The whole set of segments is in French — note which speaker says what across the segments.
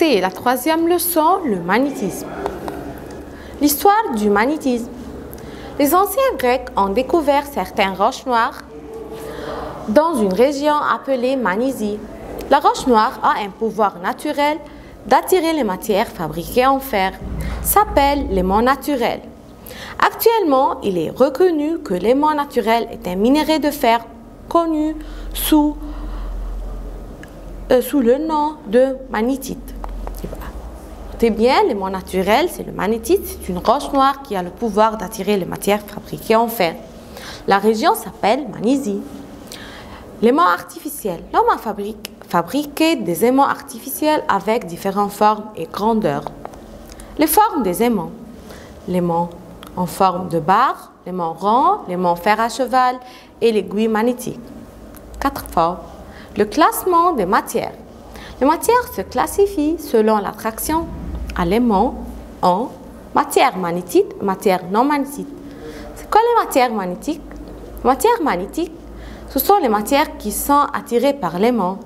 Speaker 1: C'est la troisième leçon, le magnétisme. L'histoire du magnétisme. Les anciens Grecs ont découvert certaines roches noires dans une région appelée Magnésie. La roche noire a un pouvoir naturel d'attirer les matières fabriquées en fer. S'appelle l'aimant naturel. Actuellement, il est reconnu que l'aimant naturel est un minerai de fer connu sous le nom de magnétite. Notez bien, l'aimant naturel, c'est le magnétite, c'est une roche noire qui a le pouvoir d'attirer les matières fabriquées en fer. La région s'appelle Magnésie. L'aimant artificiel. L'homme a fabriqué des aimants artificiels avec différentes formes et grandeurs. Les formes des aimants. L'aimant en forme de barre, l'aimant rond, l'aimant fer à cheval et l'aiguille magnétique. 4 formes. Le classement des matières. Les matières se classifient selon l'attraction à l'aimant en matière magnétique, matière non magnétique. C'est quoi les matières magnétiques? Les matières magnétiques, ce sont les matières qui sont attirées par l'aimant.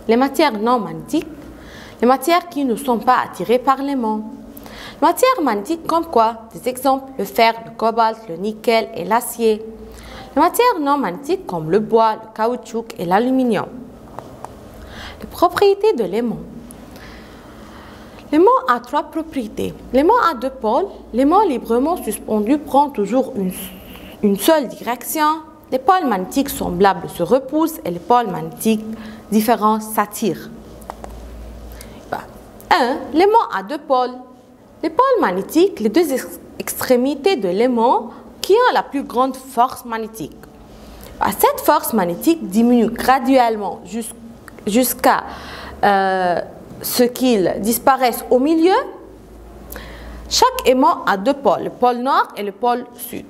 Speaker 1: Les matières non magnétiques, les matières qui ne sont pas attirées par l'aimant. Les matières magnétiques comme quoi? Des exemples, le fer, le cobalt, le nickel et l'acier. Les matières non magnétiques comme le bois, le caoutchouc et l'aluminium. Les propriétés de l'aimant. L'aimant a 3 propriétés. L'aimant a 2 pôles. L'aimant librement suspendu prend toujours une seule direction. Les pôles magnétiques semblables se repoussent et les pôles magnétiques différents s'attirent. 1. L'aimant a 2 pôles. Les pôles magnétiques, les 2 extrémités de l'aimant qui ont la plus grande force magnétique. Cette force magnétique diminue graduellement jusqu'à ce qu'ils disparaissent au milieu. Chaque aimant a 2 pôles, le pôle nord et le pôle sud.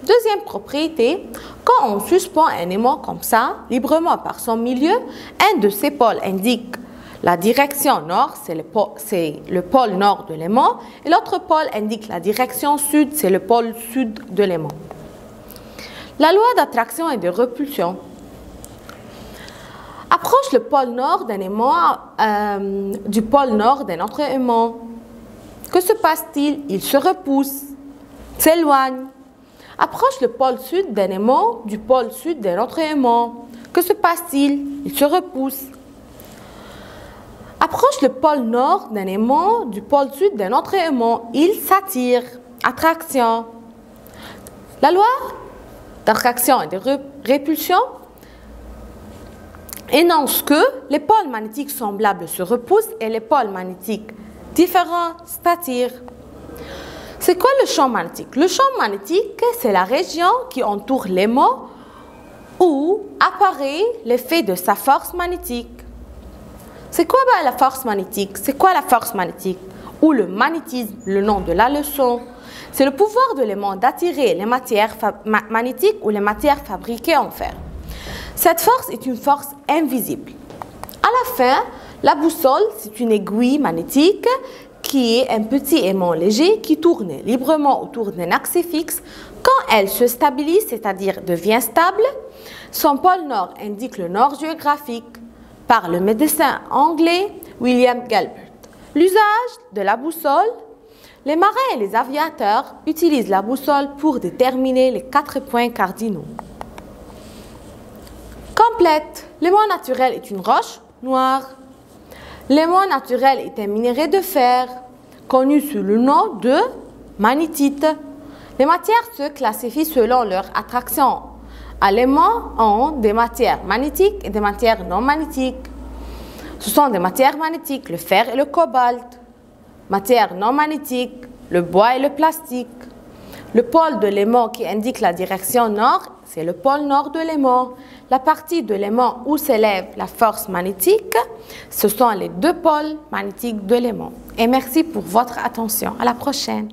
Speaker 1: Deuxième propriété, quand on suspend un aimant comme ça, librement par son milieu, un de ces pôles indique la direction nord, c'est le pôle nord de l'aimant, et l'autre pôle indique la direction sud, c'est le pôle sud de l'aimant. La loi d'attraction et de repulsion. Approche le pôle nord d'un aimant du pôle nord d'un autre aimant. Que se passe-t-il? Il se repousse, s'éloigne. Approche le pôle sud d'un aimant du pôle sud d'un autre aimant. Que se passe-t-il? Il se repousse. Approche le pôle nord d'un aimant du pôle sud d'un autre aimant. Il s'attire. Attraction. La loi d'attraction et de répulsion énonce que les pôles magnétiques semblables se repoussent et les pôles magnétiques différents s'attirent. C'est quoi le champ magnétique? Le champ magnétique, c'est la région qui entoure l'aimant où apparaît l'effet de sa force magnétique. C'est quoi la force magnétique? C'est quoi la force magnétique? Ou le magnétisme, le nom de la leçon. C'est le pouvoir de l'aimant d'attirer les matières magnétiques ou les matières fabriquées en fer. Cette force est une force invisible. À la fin, la boussole, c'est une aiguille magnétique qui est un petit aimant léger qui tourne librement autour d'un axe fixe. Quand elle se stabilise, c'est-à-dire devient stable, son pôle nord indique le nord géographique par le médecin anglais William Gilbert. L'usage de la boussole. Les marins et les aviateurs utilisent la boussole pour déterminer les 4 points cardinaux. Complète. L'aimant naturel est une roche noire. L'aimant naturel est un minerai de fer, connu sous le nom de magnétite. Les matières se classifient selon leur attraction à l'aimant en des matières magnétiques et des matières non magnétiques. Ce sont des matières magnétiques, le fer et le cobalt. Matières non magnétiques, le bois et le plastique. Le pôle de l'aimant qui indique la direction nord, c'est le pôle nord de l'aimant. La partie de l'aimant où s'élève la force magnétique, ce sont les 2 pôles magnétiques de l'aimant. Et merci pour votre attention. À la prochaine.